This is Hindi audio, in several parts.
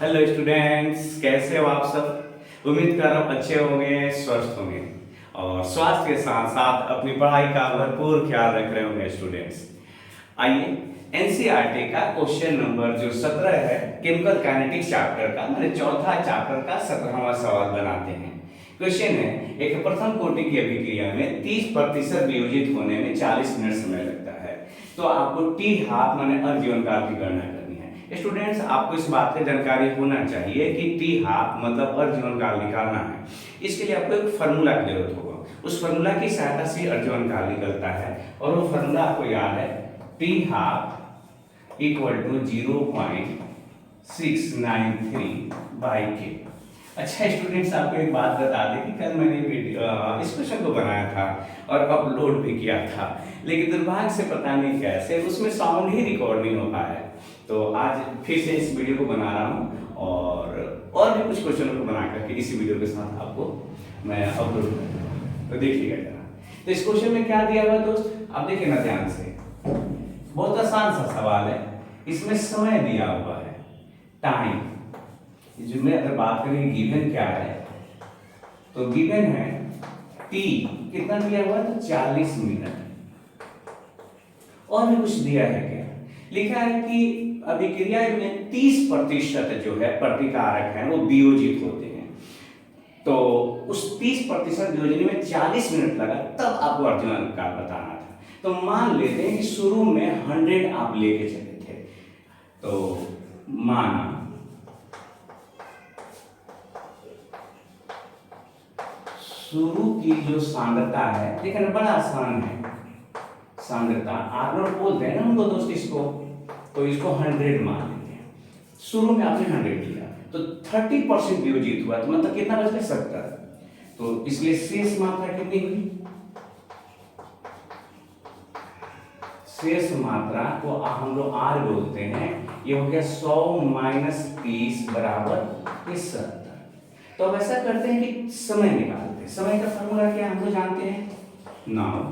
हेलो स्टूडेंट्स, कैसे हो आप सब। उम्मीद कर रहा हूँ अच्छे होंगे, स्वस्थ होंगे और स्वास्थ्य के साथ साथ अपनी पढ़ाई का भरपूर ख्याल रख रहे होंगे स्टूडेंट्स। आइए एनसीईआरटी का क्वेश्चन नंबर जो 17 है, केमिकल काइनेटिक्स चैप्टर का, मैंने चौथा चैप्टर का 17वां सवाल बनाते हैं। क्वेश्चन है, एक प्रथम कोटि की अभिक्रिया में 30% वियोजित होने में 40 मिनट समय लगता है, तो आपको टी हाफ माने अर्धजीवन काल की गणना करनी है। स्टूडेंट्स, आपको इस बात की जानकारी होना चाहिए कि टी हाफ मतलब अर्धजीवन काल निकालना है। इसके लिए आपको एक फार्मूला की जरूरत होगा, उस फार्मूला की सहायता से अर्धजीवन काल निकलता है और वो फार्मूला आपको याद है, t half equal to 0.693 by k. अच्छा स्टूडेंट्स, आपको एक बात बता दें कि कल मैंने इस क्वेश्चन को बनाया था और अपलोड भी किया था, लेकिन दुर्भाग्य से पता नहीं कैसे उसमें साउंड ही रिकॉर्ड नहीं हो पाया। तो आज फिर से इस वीडियो को बना रहा हूँ और भी कुछ क्वेश्चनों को बना करके इसी वीडियो के साथ आपको मैं अपलोड कर दूँगा, तो देखिएगा जरा। तो इस क्वेश्चन में क्या दिया हुआ है दोस्त, आप देखिए ना ध्यान से। बहुत आसान सा सवाल है, इसमें समय दिया हुआ है, टाइम। जिसमें अगर बात करें गिवन क्या है, तो गिवन है टी कितना दिया हुआ है, तो 40 मिनट। और भी कुछ दिया है क्या, लिखा है कि अभिक्रिया में 30% जो है प्रतिकारक है वो वियोजित होते हैं, तो उस 30% वियोजन में 40 मिनट लगा, तब आपको अर्धजीवन काल बताना था। तो मान लेते हैं कि शुरू में 100 आप लेके चले थे, तो माना शुरू की जो सांद्रता है, देखिए ना बड़ा आसान है, सांद्रता R0 बोलते हैं ना उनको दोस्त इसको, तो इसको 100 मान लेते हैं। शुरू में आपने 100 लिया तो 30% वियोजित हुआ, तो मतलब कितना बच गया, 70। तो इसलिए शेष मात्रा कितनी हुई, शेष मात्रा को हम लोग R बोलते हैं, ये हो गया 100 - 30 बराबर 70। तो अब ऐसा करते हैं कि समय निकालते हैं। समय का फॉर्मूला क्या हम तो जानते हैं, नाउ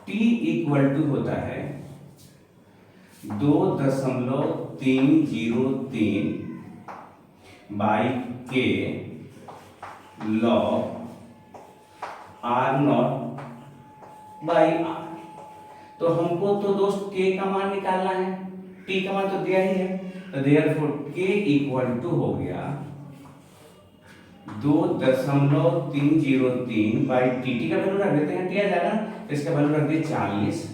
t इक्वल टू होता है 2.303 बाई के लॉग R0 बाई R। तो हमको तो दोस्त k का मान निकालना है, t का मान तो दिया ही है, तो देयरफॉर k इक्वल टू हो गया 2.303 बाई टी का वैल्यू रख देते हैं, टी आ जाएगा, तो इसका वैल्यू रख दिए 40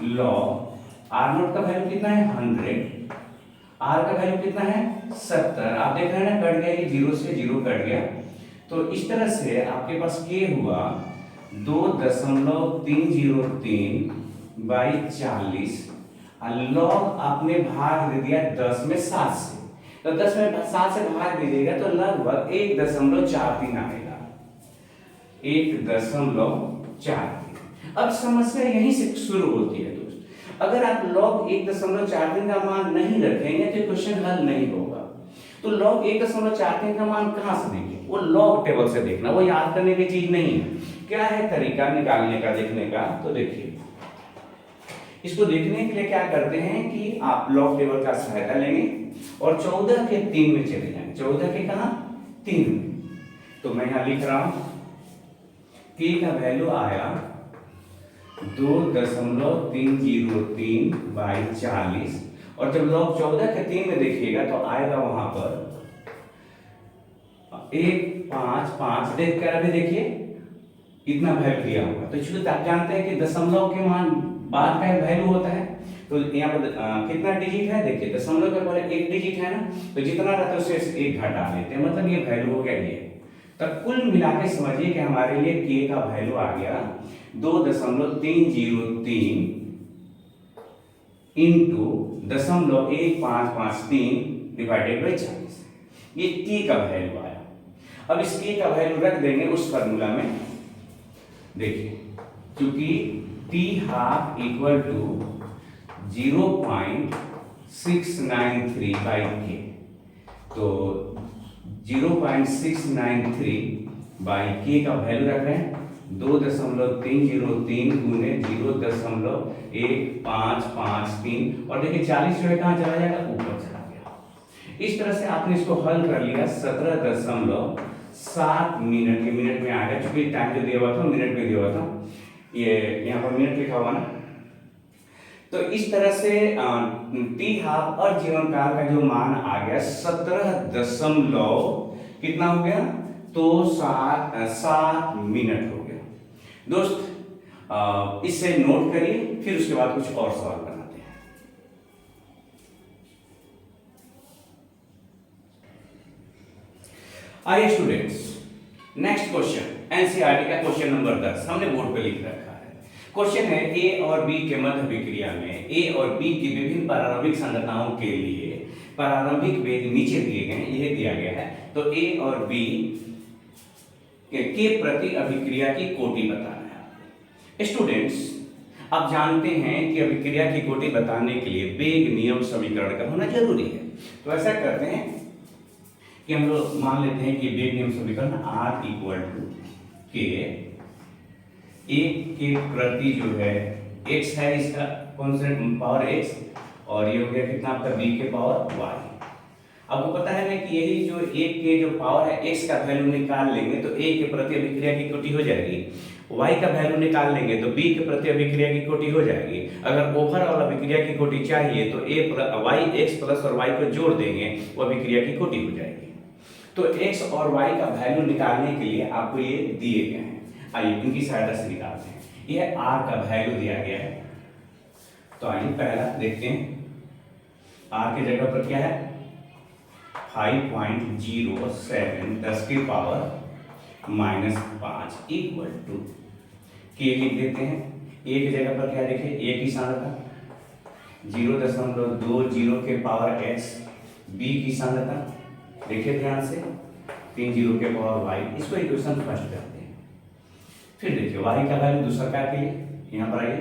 लॉग R0 का वैल्यू कितना है 100, R का वैल्यू कितना है 70। आप देख रहे हैं ना, कट गया, ये 0 से 0 कट गया, तो इस तरह से आपके पास k हुआ 2.303 बाई 40, लॉग आपने भाग दे दिया 10 में 7 से, तो 10 में 7 से भाग दीजिएगा तो लगभग 1.43 आएगा, 1.43। अब समस्या यहीं से शुरू होती है दोस्त। अगर आप log 1.43 का मान नहीं रखेंगे तो क्वेश्चन हल नहीं होगा। तो log 1.43 का मान कहां से देंगे, वो log टेबल से देखना, वो याद करने की चीज नहीं है। क्या है तरीका निकालने का, देखने का, तो देखिए इसको देखने के लिए क्या करते हैं कि आप लॉग टेबल का सहायता लेंगे और 14 के 3 में चले जाएंगे। 14 के कहा 3 में, तो मैं यहां लिख रहा हूं k का वैल्यू आया 2.303 बाई 40, और जब लॉग 14 के 3 में देखिएगा तो आएगा वहां पर 155। देख कर अभी देखिए इतना वैल्यू दिया होगा, तो चूंकि आप जानते हैं कि दशमलव के मान बाद का वैल्यू होता है, तो यहाँ पर कितना डिजिट है, देखिए दशमलव के पहले एक डिजिट है ना, तो जितना रहता है उससे एक घटा लेते हैं, मतलब ये वैल्यू हो गया ये। तो कुल मिला के समझिए कि हमारे लिए k का वैल्यू आ गया 2.303 इंटू 0.1553 डिवाइडेड बाई 40, ये k का वैल्यू आया। अब इस k का वैल्यू रख देंगे उस फार्मूला में, देखिए क्योंकि t half equal to 0.693 by k, तो 0.693 बाई के का वैल्यू रख रहे हैं 2.303 गुने 0.1553, और देखिए 40 जो है कहाँ चला जाएगा, ऊपर चला गया। इस तरह से आपने इसको हल कर लिया 17.7 मिनट, ये मिनट में आ गया, चूंकि टाइम जो दिया हुआ था मिनट में दिया हुआ था, ये यहाँ पर मिनट लिखा हुआ ना। तो इस तरह से टी हाफ और जीवन काल का जो मान आ गया 17 कितना हो गया, तो 7 मिनट हो गया। दोस्त इससे नोट करिए, फिर उसके बाद कुछ और सवाल बनाते हैं। आइए स्टूडेंट्स, नेक्स्ट क्वेश्चन एनसीईआरटी का क्वेश्चन नंबर 10 हमने बोर्ड पे लिख रखा है। क्वेश्चन है ए और बी के मध्य विक्रिया में ए और बी की विभिन्न प्रारंभिक संरचनाओं के लिए प्रारंभिक वेग नीचे दिए गए हैं, यह दिया गया है। तो ए और बी के प्रति अभिक्रिया की कोटि बताना है आपको। स्टूडेंट्स आप जानते हैं कि अभिक्रिया की कोटि बताने के लिए वेग नियम समीकरण का होना जरूरी है। तो ऐसा करते हैं कि हम लोग मान लेते हैं कि वेग नियम समीकरण R इक्वल टू के एक के प्रति जो है x है, इसका कॉन्स्टेंट पावर x, और ये हो गया कितना आपका b के पावर y। आपको पता है ना कि यही जो एक के जो पावर है x का वैल्यू निकाल लेंगे तो a के प्रति अभिक्रिया की कोटि हो जाएगी, y का वैल्यू निकाल लेंगे तो b के प्रति अभिक्रिया की कोटि हो जाएगी। अगर ओवरऑल अभिक्रिया की कोटि चाहिए तो y x प्लस और y को जोड़ देंगे, वो अभिक्रिया की कोटि हो जाएगी। तो x और y का वैल्यू निकालने के लिए आपको ये दिए गए हैं, आइए इनकी सहायता से निकालते हैं। यह r का वैल्यू दिया गया है, तो आइए पहला देखते हैं। r की जगह पर क्या है 5.07 10 की पावर -5 इक्वल टू के लिख देते हैं। a की जगह पर क्या देखिए a की सांद्रता 0.20 के पावर x, b की सांद्रता देखिए ध्यान से 3 0 के पावर y। इसको इक्वेशन फर्स्ट करते हैं। फिर देखिए y का वैल्यू दूसरा क्या के लिए यहाँ पर आइए,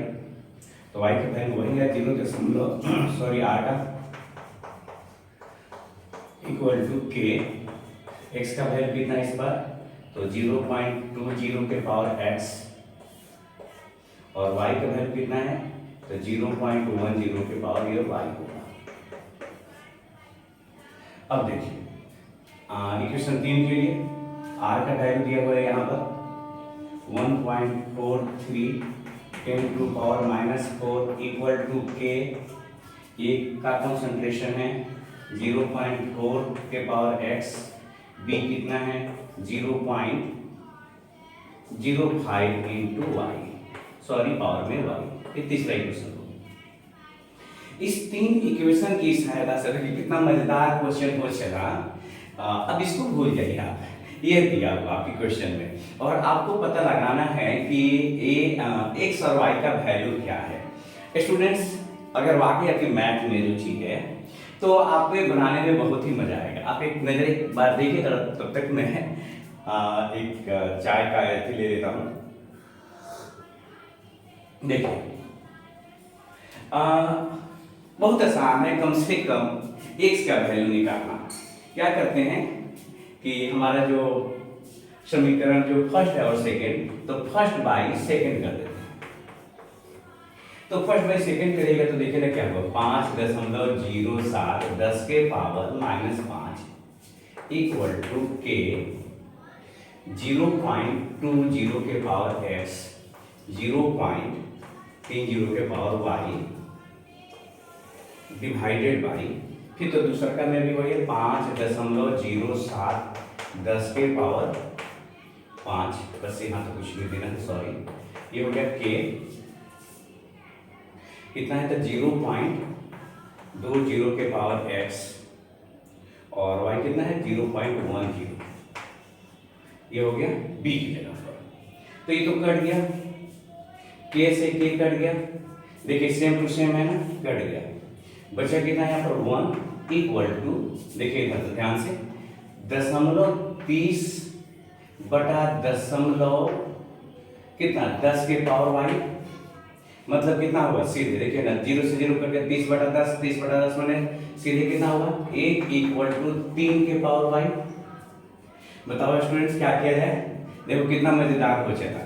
तो y का वैल्यू वही है 0 r का इक्वल टू के, x का वैल्यू कितना इस बार तो 0.20 के पावर x, और y का वैल्यू कितना है तो 0.10 के पावर ये y होगा। अब देखिए इक्वेशन 3 के लिए r का वैल्यू दिया हुआ है यहाँ पर 1.43 10 टू पावर -4 इक्वल टू के, एक का कंसंट्रेशन है 0.4 के पावर x, b कितना है 0.05 इंटू y, सॉरी पावर में y। ये तीसरा इक्वेशन होगा। इस 3 इक्वेशन की सहायता से देखिए कितना मजेदार क्वेश्चन हो चला। अब इसको भूल जाइए आप, ये दिया हुआ आपके क्वेश्चन में, और आपको पता लगाना है कि x और y का वैल्यू क्या है। स्टूडेंट्स अगर वाकई आपकी मैथ में रुचि है तो आपको ये बनाने में बहुत ही मजा आएगा। आप एक नजर एक बार देखिए, तब तक मैं एक चाय का ले लेता हूँ। देखिए बहुत आसान है, कम से कम x का वैल्यू निकालना। क्या करते हैं कि हमारा जो समीकरण जो फर्स्ट है और सेकंड, तो फर्स्ट बाई सेकंड कर देते हैं। तो फर्स्ट बाई सेकंड करेगा तो देखिएगा क्या होगा 5.07 10 के पावर -5 इक्वल टू के 0.20 के पावर x 0.30 के पावर y डिवाइडेड बाई, फिर तो दूसरा का में भी वही है 5.07 10 के पावर 5, बस यहाँ तो कुछ नहीं देना है, सॉरी। ये हो गया के कितना है तो 0.20 के पावर x, और y कितना है 0.10, ये हो गया b की जगह पर। तो ये तो कट गया, k से k कट गया, देखिए सेम टू सेम है ना, कट गया। बचा कितना यहाँ पर 1 इक्वल टू, देखिए इधर ध्यान से 0.30 बटा दशमलव कितना 10 के पावर y, मतलब कितना होगा सीधे देखिए ना 0 से 0 करके 30 बटा 10 30 बटा 10 मैंने सीधे कितना होगा 1 इक्वल टू 3 के पावर y। बताओ स्टूडेंट्स क्या किया जाए, देखो कितना मजेदार हो चला।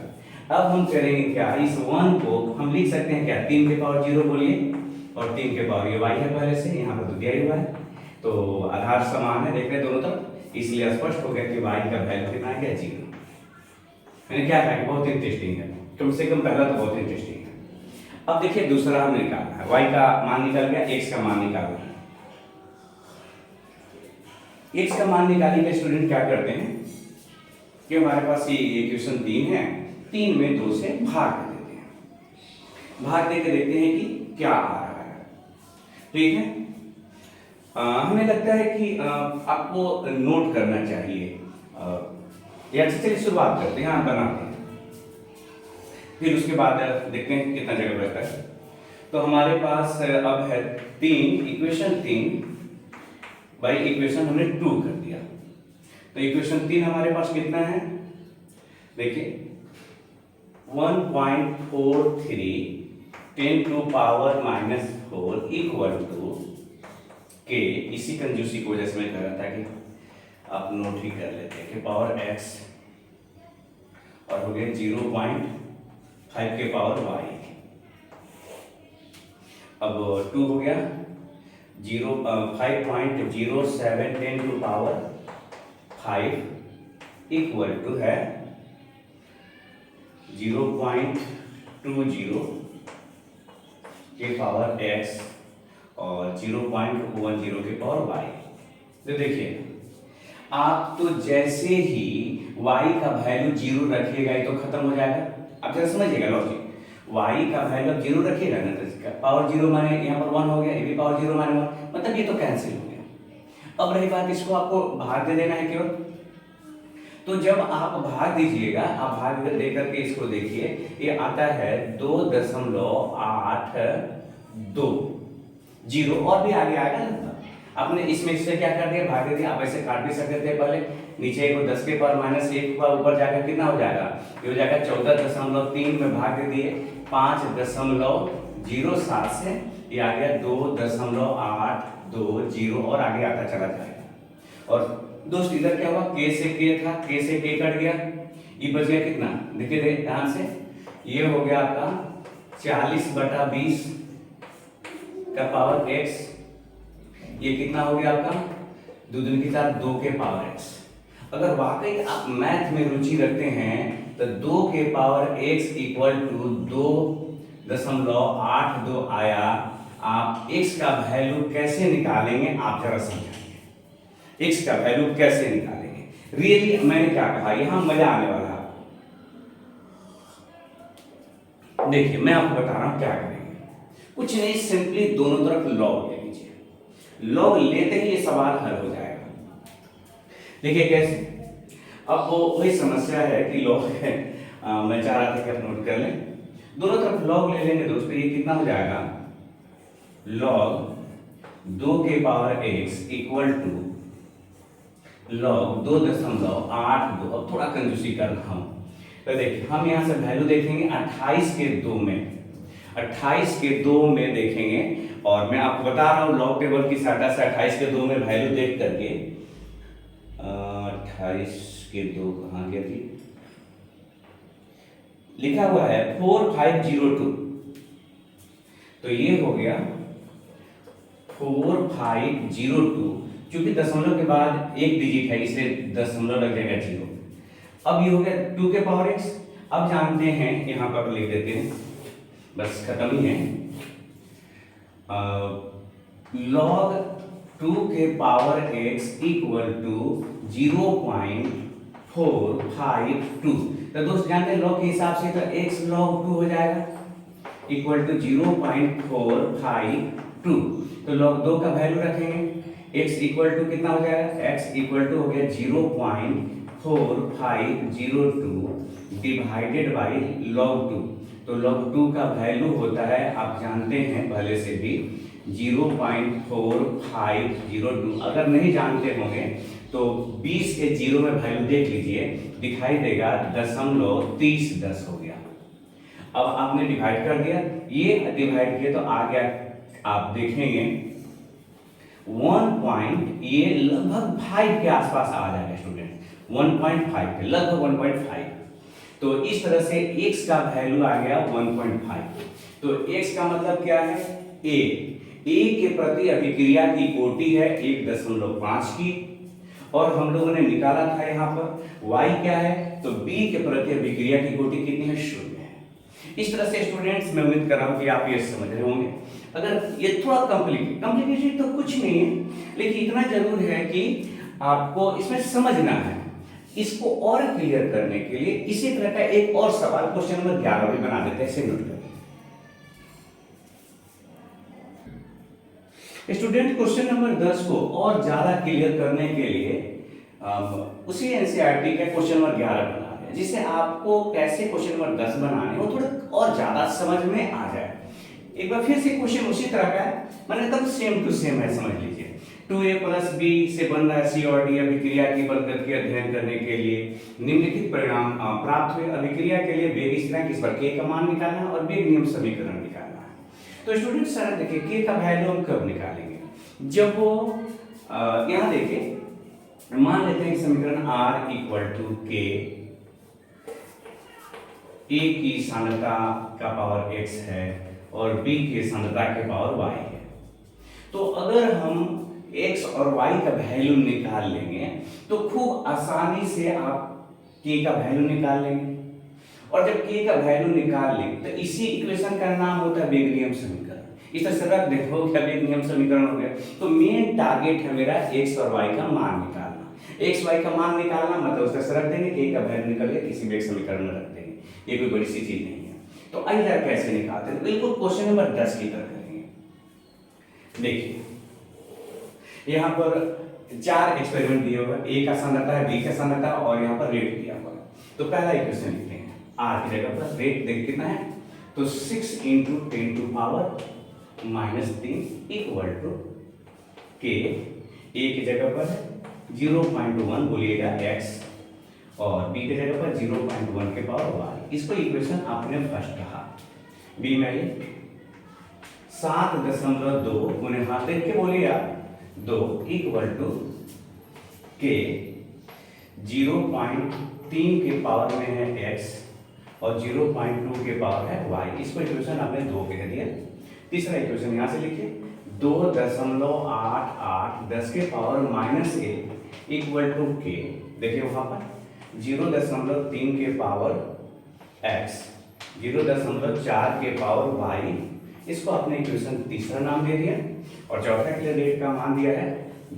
अब हम करेंगे क्या, इस 1 को हम लिख सकते हैं क्या 3 के पावर 0 बोलिए, और 3 के पावर ये y है पहले से यहाँ पर तो दिया हुआ है, तो तो आधार समान है, देख रहे हैं दोनों तरफ, इसलिए स्पष्ट हो गया कि y का वैल्यू कितना आ गया 0। मैंने क्या कहा कि बहुत इंटरेस्टिंग है, कम से कम पहला तो बहुत इंटरेस्टिंग है। अब देखिए दूसरा हम निकालना है, y का मान निकल गया, x का मान निकालना है। x का मान निकालने के स्टूडेंट क्या करते हैं कि हमारे पास ये इक्वेशन 3 है, 3 में 2 से भाग कर देते हैं, भाग देके देखते हैं कि क्या आ रहा है। ठीक है, हमें लगता है कि आपको नोट करना चाहिए, या चलिए शुरुआत करते हैं, बनाते हैं, फिर उसके बाद देखते हैं कितना जगह बचता है। तो हमारे पास अब है 3, इक्वेशन 3 बाई इक्वेशन हमने 2 कर दिया। तो इक्वेशन 3 हमारे पास कितना है, देखिए 1.43 10 टू पावर -4 इक्वल टू के, इसी कंजूसी की वजह से मैं कह रहा था कि आप नोट ही कर लेते हैं कि पावर x और हो गया 0.5 के पावर y, अब 2 हो गया 5.07 10 टू पावर 5 इक्वल टू है 0.20 के पावर x और 0.10 के पावर y। तो देखिए आप तो जैसे ही y का वैल्यू 0 रखिएगा ये तो खत्म हो जाएगा। आप जरा समझिएगा लॉजिक, y का वैल्यू 0 रखिएगा ना, तो इसका पावर 0 माने यहाँ पर 1 हो गया, ये भी पावर 0 माने 1, मतलब ये तो कैंसिल हो गया। अब रही बात, इसको आपको भाग दे देना है केवल। तो जब आप भाग दीजिएगा, आप भाग दे करके इसको देखिए, ये आता है 2.820, और भी आगे आएगा ना। आपने इसमें इससे क्या कर दिया, भाग दे दिया। आप ऐसे काट भी सकते थे, पहले नीचे को 10 के पावर -1 का ऊपर जाकर कितना हो जाएगा, ये हो जाएगा 14.3 में भाग दे दिए 5.07 से, ये आ गया 2.820 और आगे आता चला जाएगा। और दोस्त इधर क्या हुआ, k से k था, k से k कट गया, ये बच गया कितना, देखिए ध्यान से, ये हो गया आपका 40/20 का पावर x, ये कितना हो गया आपका 2 दूनी के 4 2 के पावर x। अगर वाकई आप मैथ में रुचि रखते हैं तो 2 के पावर x इक्वल टू 2.82 आया। आप x का वैल्यू कैसे निकालेंगे, आप जरा समझाइए, x का वैल्यू कैसे निकालेंगे। रियली मैंने क्या कहा, यहां मजा आने वाला है। देखिए मैं आपको बता रहा हूं क्या करेंगे, कुछ नहीं, सिंपली दोनों तरफ लॉग ले लीजिए, लॉग लेते ही ये सवाल हल हो जाएगा। देखिए कैसे, अब वो वही समस्या है कि लॉग है, मैं चाह रहा था कि आप नोट कर लें, दोनों तरफ लॉग ले लेंगे दोस्तों, ये कितना हो जाएगा, लॉग 2 के power x equal to log 2.82। अब थोड़ा कंजूसी कर रहा हूं, तो देखिए हम यहां से वैल्यू देखेंगे 28 के 2 में, 28 के 2 में देखेंगे, और मैं आपको बता रहा हूं लॉग टेबल की सहायता से 28 के 2 में वैल्यू देख करके, 28 के 2 कहां गया जी, लिखा हुआ है 4502, तो ये हो गया 4502, क्योंकि दशमलव के बाद एक डिजिट है इसलिए दशमलव लग जाएगा 0। अब ये हो गया 2 के पावर x। अब जानते हैं, यहां पर लिख देते हैं, बस खत्म ही है, लॉग 2 के पावर x इक्वल टू 0.452। तो दोस्त जानते हैं लॉग के हिसाब से तो x log 2 हो जाएगा इक्वल टू 0.452। तो log 2 का वैल्यू रखेंगे, x इक्वल टू कितना हो जाएगा, x इक्वल टू हो गया 0.4502 डिवाइडेड बाई log 2। तो log 2 का वैल्यू होता है, आप जानते हैं पहले से भी, 0.4502। अगर नहीं जानते होंगे तो 20 के 0 में वैल्यू देख लीजिए, दिखाई देगा 0.3010 हो गया। अब आपने डिवाइड कर दिया, ये डिवाइड किया तो आ गया, आप देखेंगे 1. ये लगभग 5 के आसपास आ जाएगा स्टूडेंट, 1.5 के लगभग 1.5। तो इस तरह से x का वैल्यू आ गया 1.5। तो x का मतलब क्या है, a ए के प्रति अभिक्रिया की कोटि है 1.5 की, और हम लोगों ने निकाला था यहाँ पर y क्या है, तो b के प्रति अभिक्रिया की कोटि कितनी है, 0 है। इस तरह से स्टूडेंट्स मैं उम्मीद कर रहा हूँ कि आप ये समझ रहे होंगे। अगर ये थोड़ा कॉम्प्लिकेटेड तो कुछ नहीं है, लेकिन इतना जरूर है कि आपको इसमें समझना है। इसको और क्लियर करने के लिए इसी तरह का एक और सवाल क्वेश्चन नंबर 11 भी बना देते हैं, इसे नोट करिए। स्टूडेंट क्वेश्चन नंबर 10 को और ज्यादा क्लियर करने के लिए उसी एनसीईआरटी का क्वेश्चन नंबर 11 बना रहे हैं, जिससे आपको कैसे क्वेश्चन नंबर 10 बनाने वो थोड़ा और ज्यादा समझ में आ जाए। एक बार फिर से क्वेश्चन उसी तरह का है, मैंने एकदम सेम टू सेम है, समझ लीजिए। 2a + b से बन रहा है c और d। अभिक्रिया की बल गति का अध्ययन करने के लिए निम्नलिखित परिणाम प्राप्त हुए। अभिक्रिया के लिए वेग स्थिरांक इस पर k का मान निकालना है और वेग नियम समीकरण निकालना है। तो स्टूडेंट सर देखिए k का वैल्यू हम कब निकालेंगे, जब वो यहाँ देखिए मान लेते हैं समीकरण r = k, a की सांद्रता का पावर x है और b की सांद्रता के पावर y है। तो अगर हम x और y का वैल्यू निकाल लेंगे तो खूब आसानी से आप k का वैल्यू निकाल लेंगे, और जब k का वैल्यू निकाल लेंगे तो इसी इक्वेशन का नाम होता है वेग नियम समीकरण। इस तरह से रख देखो क्या वेग नियम समीकरण हो गया। तो मेन टारगेट है मेरा x और y का मान निकालना। x y का मान निकालना मतलब उस तरह से रख देंगे, k का वैल्यू निकाल के किसी वेग समीकरण में रख देंगे, ये कोई बड़ी सी चीज नहीं है। तो आइए कैसे निकालते हैं, बिल्कुल क्वेश्चन नंबर 10 की तरह करेंगे। देखिए यहाँ पर 4 एक्सपेरिमेंट दिए हुए, ए का सांद्रता है, बी का सांद्रता और यहाँ पर रेट दिया हुआ है। तो पहला इक्वेशन लिखते हैं, आर की जगह पर रेट देख कितना है, तो 6 × 10⁻³ के। ए की जगह पर 0.1 बोलिएगा x और बी की जगह पर 0.1 के पावर y। इसको इक्वेशन आपने फर्स्ट कहा। बी में 7.2 उन्हें हाथ देख के बोलिएगा 2 = के 0.3 के पावर में है x और 0.2 के पावर है y। इसको इक्वेशन आपने 2 कह दिया। तीसरा इक्वेशन यहाँ से लिखिए 2.88 10 के पावर -1 = के। देखिए वहाँ पर 0.3 के पावर x 0.4 के पावर y। इसको आपने इक्वेशन तीसरा नाम दे दिया। और चौथा के लिए रेट का मान दिया है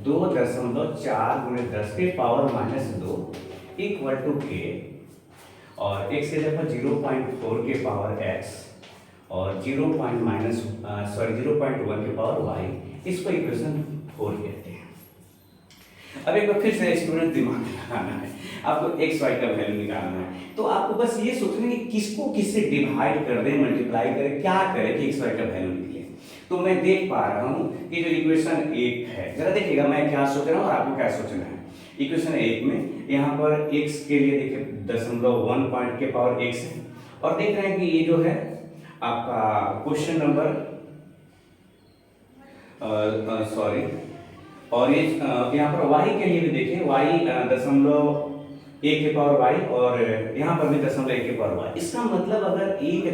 2.4 × 10 के पावर -2 = के, और x के जगह 0.4 के पावर x और 0.1 के पावर y। इसको इक्वेशन 4 कहते हैं। अब एक बार फिर से स्टूडेंट दिमाग में लगाना है, आपको x y का वैल्यू निकालना है। तो आपको बस ये सोचना है कि किसको किससे डिवाइड कर दें, मल्टीप्लाई करें, क्या करें कि x y का वैल्यू निकले। तो मैं देख पा रहा हूं कि जो इक्वेशन 1 है, जरा देखिएगा मैं क्या सोच रहा हूं और आपको क्या सोचना है। इक्वेशन 1 में यहाँ पर x के लिए देखिए 0.1 पॉइंट के पावर x है, और देख रहे हैं कि ये जो है आपका क्वेश्चन नंबर सॉरी, और ये यहाँ पर y के लिए भी देखिए y 0.1 के पावर y और यहाँ पर भी 0.1 के पावर y। इसका मतलब अगर 1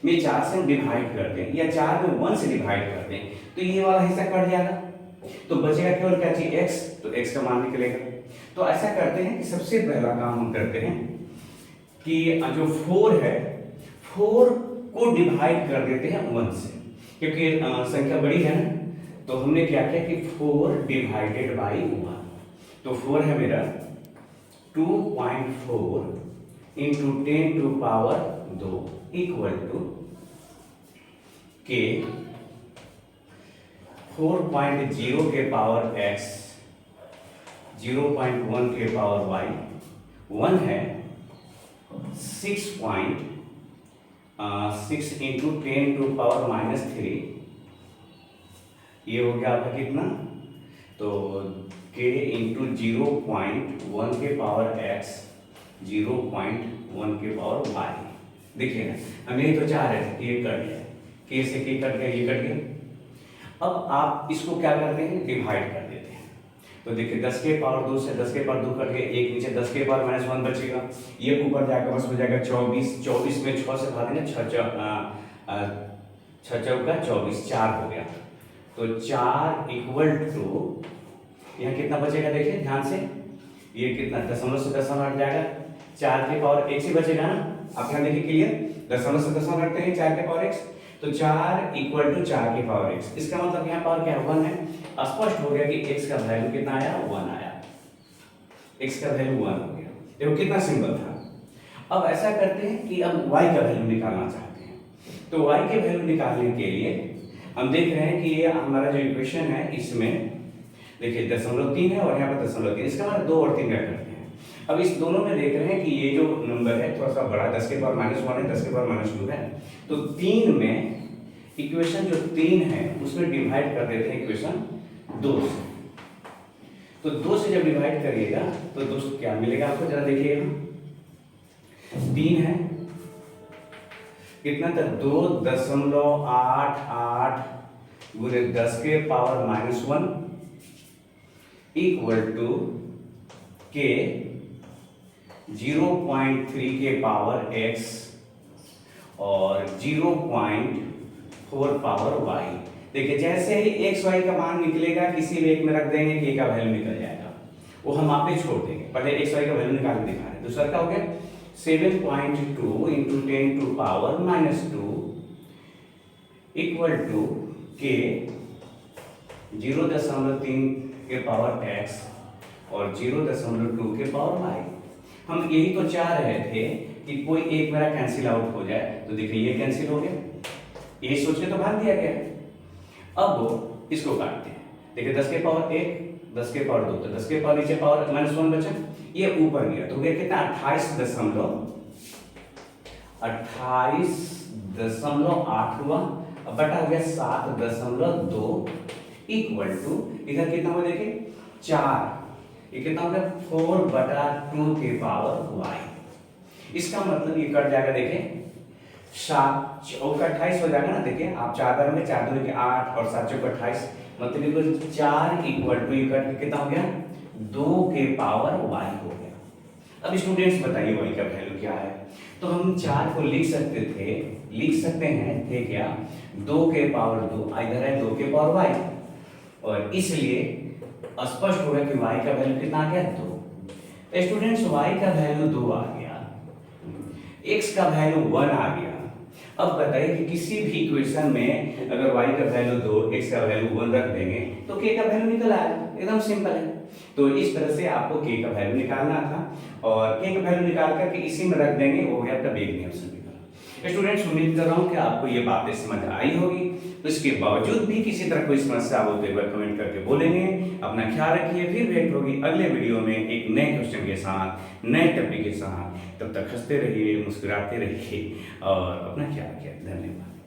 में 4 से डिवाइड कर दें या 4 में 1 से डिवाइड कर दें तो ये वाला हिस्सा कट जाएगा, तो बचेगा केवल क्या चीज x, तो x का मान निकलेगा। तो ऐसा करते हैं कि सबसे पहला काम हम करते हैं कि जो 4 है 4 को डिवाइड कर देते हैं 1 से, क्योंकि संख्या बड़ी है ना। तो हमने क्या किया कि 4 डिवाइडेड बाई 1। तो 4 है मेरा 2.4 × 10⁻² = के 4.0 के पावर x 0.1 के पावर y 1 है 6 × 10⁻³ ये हो गया आपका कितना, तो k × 0.1 के पावर x 0.1 के पावर y। देखिए ना, हम यही तो चाह रहे थे, ये कट गया, k से k कट गया, ये कट गया। अब आप इसको क्या करते हैं, डिवाइड कर देते हैं। तो देखिए 10 के पावर 2 से 10 के पावर 2 कट गया, एक नीचे 10 के पावर -1 बचेगा, ये ऊपर जाकर बस हो जाएगा 24। 24 में 6 से भाग देंगे, 6 चौका 24, 4 हो गया। तो 4 इक्वल टू, यहाँ कितना बचेगा देखिए ध्यान से, ये कितना दशमलव से दशमलव हट जाएगा, 4 के पावर x ही बचेगा ना। आप यहाँ देखिए क्लियर, दशमलव से दशमलव हटते हैं 4 के पावर x, तो 4 इक्वल टू 4 के पावर x। इसका मतलब यहाँ पावर क्या है, 1 है। स्पष्ट हो गया कि x का वैल्यू कितना आया, 1 आया, x का वैल्यू 1 हो गया। देखो कितना सिंपल था। अब ऐसा करते हैं कि अब y का वैल्यू निकालना चाहते हैं, तो y के वैल्यू निकालने के लिए हम देख रहे हैं कि ये हमारा जो इक्वेशन है इसमें देखिए 0.3 है और यहाँ पर 0.3, इसका मतलब 2 और 3 ऐड करते हैं। अब इस दोनों में देख रहे हैं कि ये जो नंबर है थोड़ा सा बड़ा, 10 के पावर -1 है, 10 के पावर -2 है, तो 3 में इक्वेशन जो 3 है उसमें डिवाइड कर देते हैं इक्वेशन 2 से। तो 2 से जब डिवाइड करिएगा तो दोस्तों क्या मिलेगा आपको, जरा देखिएगा, 3 है कितना था, 2.88 गुणे 10 के पावर -1 इक्वल टू के 0.3 के पावर x और 0.4 पावर y। देखिए जैसे ही x y का मान निकलेगा किसी भी एक में रख देंगे, k का वैल्यू निकल जाएगा, वो हम आप पे छोड़ देंगे। पहले x y का वैल्यू निकाल के दिखा रहे हैं। दूसरा क्या हो गया, 7.2 into 10 to power -2 equal to k 0.3 के पावर x और 0.2 के पावर y। हम यही तो चाह रहे थे कि कोई एक मेरा कैंसिल आउट हो जाए, तो देखिए ये कैंसिल हो गया, यही सोच के तो भाग दिया गया। अब इसको काटते हैं, देखिए 10 के पावर 1, 10 के पावर 2, तो 10 के पावर नीचे पावर -1 बचा, ये ऊपर गया तो हो गया कितना, 28.8 हुआ, अब बटा हो गया 7.2 इक्वल टू, इधर कितना हुआ देखिए 4, ये कितना हो गया 4/2 के पावर y। इसका मतलब ये कट जाएगा, देखिए 7 चौका 28 हो जाएगा ना, देखिए आप 4 बार में 4 दूनी के 8 और 7 चौका 28, मतलब 4 इक्वल टू ये कट कितना हो गया 2 के पावर y हो गया। अब स्टूडेंट्स बताइए y का वैल्यू क्या है, तो हम 4 को लिख सकते हैं थे क्या 2 के पावर 2, इधर है 2 के पावर y, और इसलिए स्पष्ट हो गया कि y का वैल्यू कितना आ गया 2। स्टूडेंट्स y का वैल्यू 2 आ गया, x का वैल्यू 1 आ गया। अब बताइए कि किसी भी इक्वेशन में अगर y का वैल्यू 2, x का वैल्यू 1 रख देंगे तो k का वैल्यू निकल आएगा, एकदम सिंपल है। तो इस तरह से आपको k का वैल्यू निकालना था और k का वैल्यू निकाल करके इसी में रख देंगे, वो हो गया आपका वेग नियम समीकरण। स्टूडेंट्स उम्मीद कर रहा हूँ कि आपको ये बातें समझ आई होगी। तो इसके बावजूद भी किसी तरह कोई समस्या हो तो एक बार कमेंट करके बोलेंगे। अपना ख्याल रखिए, फिर भेंट होगी अगले वीडियो में एक नए क्वेश्चन के साथ, नए टॉपिक के साथ। तब तक हंसते रहिए, मुस्कुराते रहिए और अपना ख्याल रखिए। धन्यवाद।